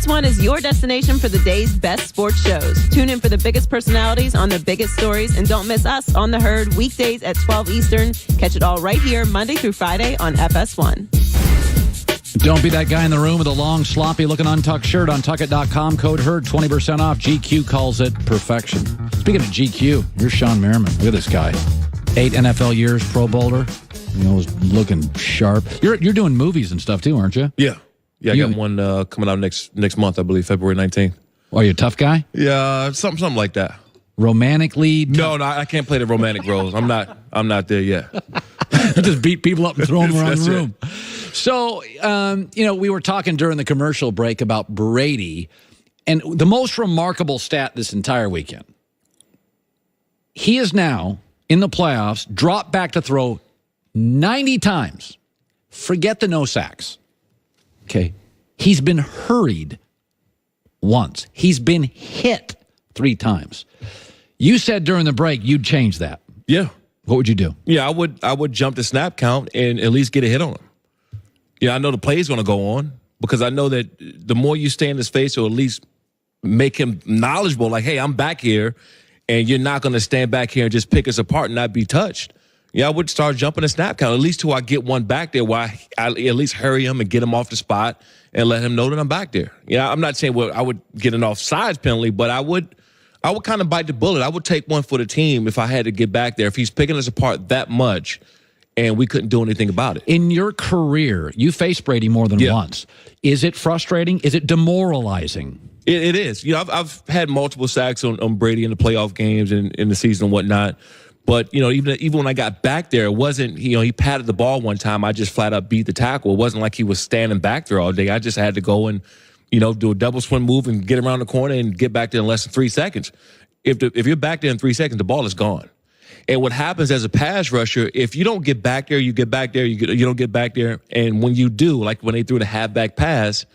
FS1 is your destination for the day's best sports shows. Tune in for the biggest personalities on the biggest stories, and don't miss us on The Herd weekdays at 12 Eastern. Catch it all right here Monday through Friday on FS1. Don't be that guy in the room with a long, sloppy-looking untucked shirt. Untuckit.com, code HERD, 20% off. GQ calls it perfection. Speaking of GQ, here's SHAWNE MERRIMAN. Look at this guy. 8 NFL years, Pro Bowler. You know, looking sharp. You're doing movies and stuff, too, aren't you? Yeah. Yeah, I got one coming out next month, I believe, February 19th. Are you a tough guy? Yeah, something like that. Romantic lead? No, I can't play the romantic roles. I'm not there yet. You just beat people up and throw them around the room. So, we were talking during the commercial break about Brady, and the most remarkable stat this entire weekend. He is now, in the playoffs, dropped back to throw 90 times. Forget the no sacks. Okay. He's been hurried once. He's been hit 3 times. You said during the break you'd change that. Yeah. What would you do? Yeah, I would jump the snap count and at least get a hit on him. Yeah, I know the play is going to go on because I know that the more you stay in his face or at least make him knowledgeable, like, hey, I'm back here and you're not going to stand back here and just pick us apart and not be touched. Yeah, I would start jumping the snap count, at least till I get one back there where I at least hurry him and get him off the spot and let him know that I'm back there. Yeah, I'm not saying I would get an offsides penalty, but I would kind of bite the bullet. I would take one for the team if I had to get back there. If he's picking us apart that much and we couldn't do anything about it. In your career, you faced Brady more than once. Is it frustrating? Is it demoralizing? It is. You know, I've had multiple sacks on Brady in the playoff games and in the season and whatnot. But, even when I got back there, it wasn't, he patted the ball one time. I just flat out beat the tackle. It wasn't like he was standing back there all day. I just had to go and, do a double swing move and get around the corner and get back there in less than 3 seconds. If you're back there in 3 seconds, the ball is gone. And what happens as a pass rusher, if you don't get back there, you get back there, you don't get back there. And when you do, like when they threw the halfback pass,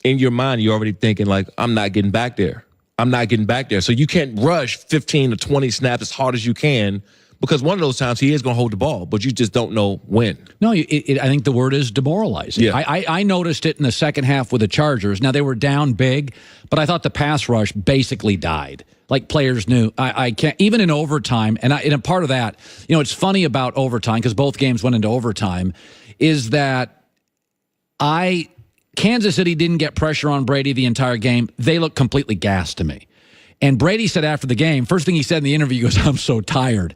in your mind, you're already thinking, like, I'm not getting back there. I'm not getting back there. So you can't rush 15 to 20 snaps as hard as you can because one of those times he is going to hold the ball, but you just don't know when. No, I think the word is demoralizing. Yeah. I noticed it in the second half with the Chargers. Now, they were down big, but I thought the pass rush basically died. Like players knew, I can't, even in overtime, and a part of that, it's funny about overtime because both games went into overtime, is that Kansas City didn't get pressure on Brady the entire game. They looked completely gassed to me. And Brady said after the game, first thing he said in the interview, he goes, I'm so tired.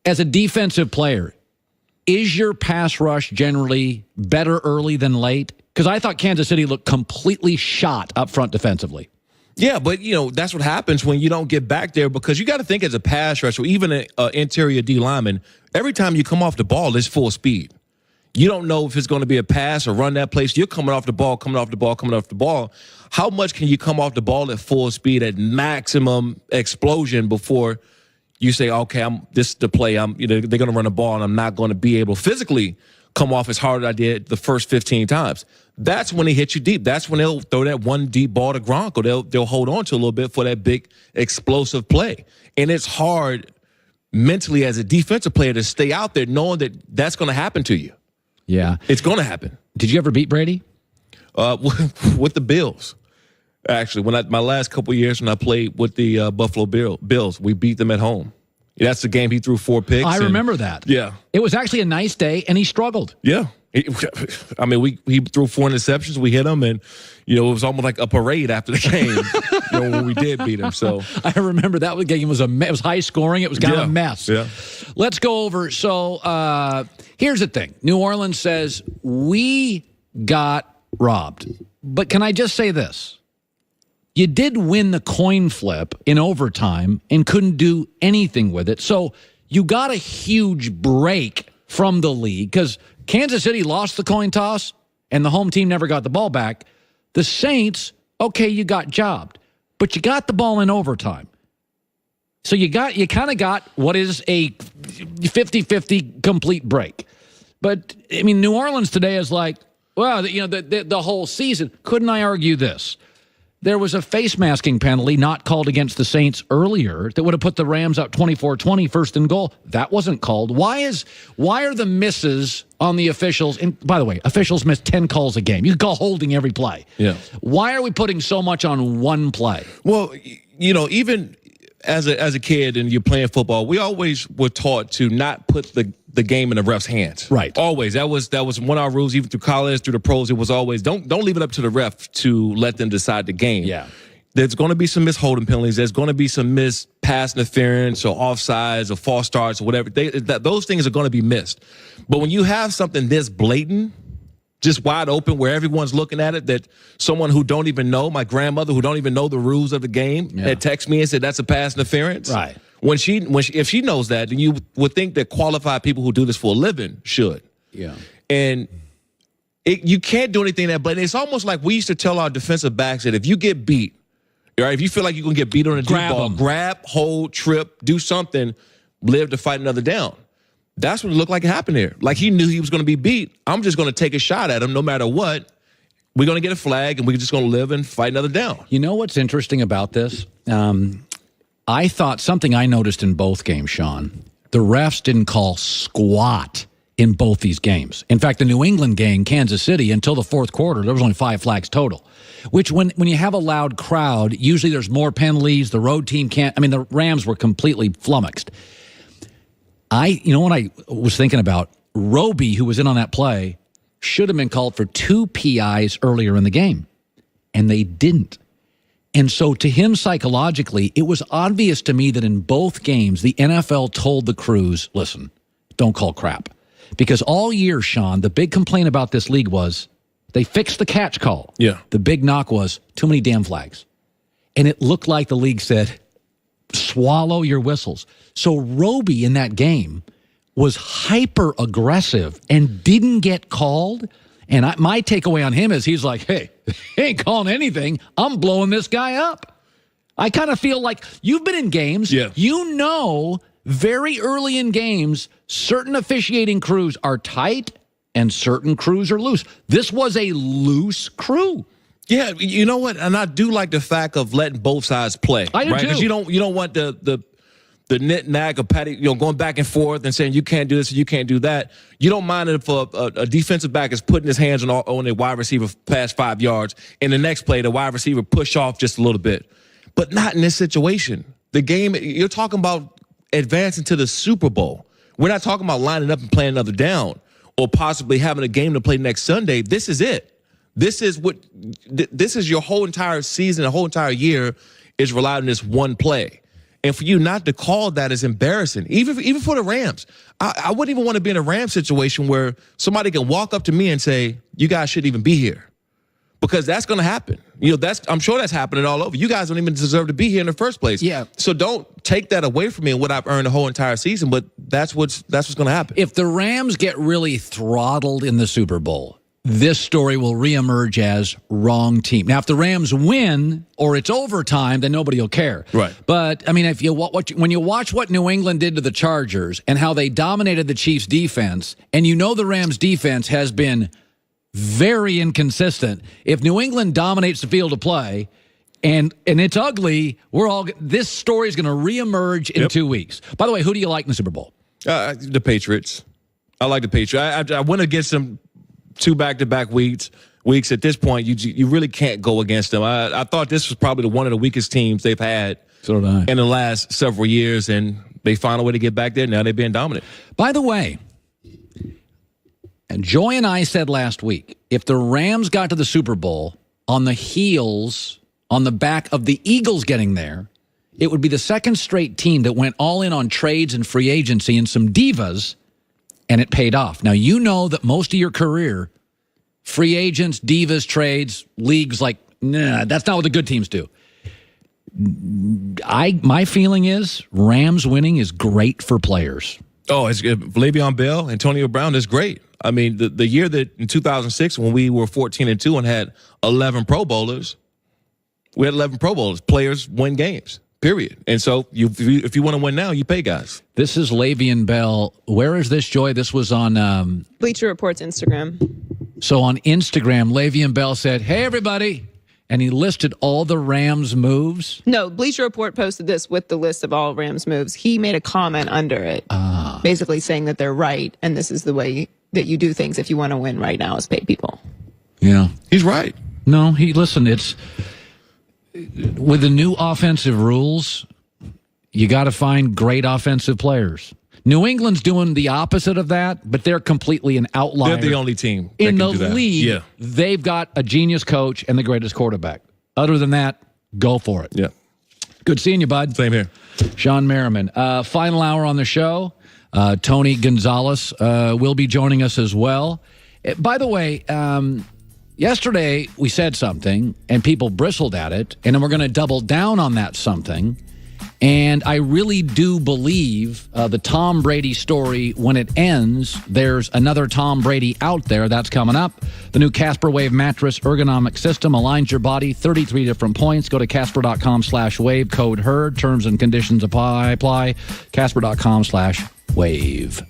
As a defensive player, is your pass rush generally better early than late? Because I thought Kansas City looked completely shot up front defensively. Yeah, but, that's what happens when you don't get back there because you got to think as a pass rusher, or even an interior D lineman, every time you come off the ball, it's full speed. You don't know if it's going to be a pass or run that place. You're coming off the ball. How much can you come off the ball at full speed at maximum explosion before you say, okay, this is the play. They're going to run the ball and I'm not going to be able to physically come off as hard as I did the first 15 times. That's when they hit you deep. That's when they'll throw that one deep ball to Gronk, or they'll hold on to a little bit for that big explosive play. And it's hard mentally as a defensive player to stay out there knowing that that's going to happen to you. Yeah. It's going to happen. Did you ever beat Brady? With the Bills. Actually, my last couple of years when I played with the Buffalo Bills, we beat them at home. That's the game he threw 4 picks. I remember that. Yeah. It was actually a nice day, and he struggled. Yeah. He threw 4 interceptions. We hit him, and, it was almost like a parade after the game when we did beat him. So I remember that game was it was high scoring. It was kind of a mess. Yeah. Let's go over. So here's the thing. New Orleans says, we got robbed. But can I just say this? You did win the coin flip in overtime and couldn't do anything with it. So you got a huge break from the league because Kansas City lost the coin toss and the home team never got the ball back. The Saints, okay, you got jobbed, but you got the ball in overtime. So you kind of got what is a 50-50 complete break. But, I mean, New Orleans today is like, well, the whole season. Couldn't I argue this? there was a face masking penalty not called against the Saints earlier that would have put the Rams up 24-20 first and goal. That wasn't called. Why are the misses on the officials? And by the way, officials miss 10 calls a game. You can call holding every play. Yeah. Why are we putting so much on one play? Well, even as a kid and you're playing football, we always were taught to not put the game in the ref's hands. Right. Always. That was one of our rules, even through college, through the pros. It was always don't leave it up to the ref to let them decide the game. Yeah. There's going to be some missed holding penalties. There's going to be some missed pass interference or offsides or false starts or whatever. Those things are going to be missed. But when you have something this blatant, just wide open, where everyone's looking at it, that someone who don't even know, my grandmother who don't even know the rules of the game, had texted me and said that's a pass interference. Right. If she knows that, then you would think that qualified people who do this for a living should. Yeah. And you can't do anything that, but it's almost like we used to tell our defensive backs that if you get beat, all right, if you feel like you're going to get beat on a deep ball, grab, hold, trip, do something, live to fight another down. That's what it looked like it happened here. Like he knew he was going to be beat. I'm just going to take a shot at him no matter what. We're going to get a flag, and we're just going to live and fight another down. You know what's interesting about this? I thought something I noticed in both games, Sean, the refs didn't call squat in both these games. In fact, the New England game, Kansas City, until the fourth quarter, there was only 5 flags total, which when you have a loud crowd, usually there's more penalties. The road team can't. I mean, the Rams were completely flummoxed. You know what I was thinking about? Roby, who was in on that play, should have been called for 2 PIs earlier in the game, and they didn't. And so to him psychologically, it was obvious to me that in both games, the NFL told the crews, listen, don't call crap. Because all year, Sean, the big complaint about this league was they fixed the catch call. Yeah. The big knock was too many damn flags. And it looked like the league said, swallow your whistles. So Roby in that game was hyper aggressive and didn't get called. And my takeaway on him is he's like, hey, he ain't calling anything. I'm blowing this guy up. I kind of feel like you've been in games. Yeah. You know, very early in games, certain officiating crews are tight and certain crews are loose. This was a loose crew. Yeah, you know what? And I do like the fact of letting both sides play. I do right? too. Because you don't want the nit nag or patty, going back and forth and saying you can't do this, you can't do that. You don't mind if a defensive back is putting his hands on a wide receiver past 5 yards, and the next play the wide receiver push off just a little bit, but not in this situation. The game you're talking about advancing to the Super Bowl. We're not talking about lining up and playing another down or possibly having a game to play next Sunday. This is it. This is your whole entire season, the whole entire year is relied on this one play. And for you not to call that is embarrassing, even for the Rams. I wouldn't even want to be in a Rams situation where somebody can walk up to me and say, you guys shouldn't even be here. Because that's going to happen. I'm sure that's happening all over. You guys don't even deserve to be here in the first place. Yeah. So don't take that away from me and what I've earned the whole entire season, but that's what's going to happen. If the Rams get really throttled in the Super Bowl, this story will reemerge as wrong team. Now, if the Rams win or it's overtime, then nobody will care. Right. But, I mean, when you watch what New England did to the Chargers and how they dominated the Chiefs' defense, and you know the Rams' defense has been very inconsistent. If New England dominates the field of play and it's ugly, this story is going to reemerge in 2 weeks. By the way, who do you like in the Super Bowl? The Patriots. I like the Patriots. I went against them 2 back-to-back weeks. At this point, you really can't go against them. I thought this was probably one of the weakest teams they've had in the last several years, and they found a way to get back there. Now they're being dominant. By the way, and Joy and I said last week, if the Rams got to the Super Bowl on the back of the Eagles getting there, it would be the second straight team that went all in on trades and free agency and some divas, and it paid off. Now, you know that most of your career, free agents, divas, trades, leagues, that's not what the good teams do. My feeling is Rams winning is great for players. Oh, it's good. Le'Veon Bell, Antonio Brown is great. I mean, the year that in 2006 when we were 14-2 and had 11 Pro Bowlers, we had 11 Pro Bowlers. Players win games, period. And so if you want to win now, you pay guys. This is Le'Veon Bell. Where is this, Joy? This was on Bleacher Report's Instagram. So on Instagram, Le'Veon Bell said, hey, everybody, and he listed all the Rams' moves. No, Bleacher Report posted this with the list of all Rams moves. He made a comment under it, basically saying that they're right, and this is the way that you do things if you want to win right now is pay people. Yeah. He's right. No, listen, it's with the new offensive rules, you got to find great offensive players. New England's doing the opposite of that, but they're completely an outlier. They're the only team that in can the do that. league. Yeah. They've got a genius coach and the greatest quarterback. Other than that, go for it. Yeah. Good seeing you, bud. Same here. SHAWNE MERRIMAN. Final hour on the show. Tony Gonzalez will be joining us as well. By the way, yesterday we said something and people bristled at it, and then we're going to double down on that something. And I really do believe the Tom Brady story, when it ends, there's another Tom Brady out there. That's coming up. The new Casper Wave mattress ergonomic system aligns your body 33 different points. Go to Casper.com/wave, code HERD. Terms and conditions apply. Casper.com/wave.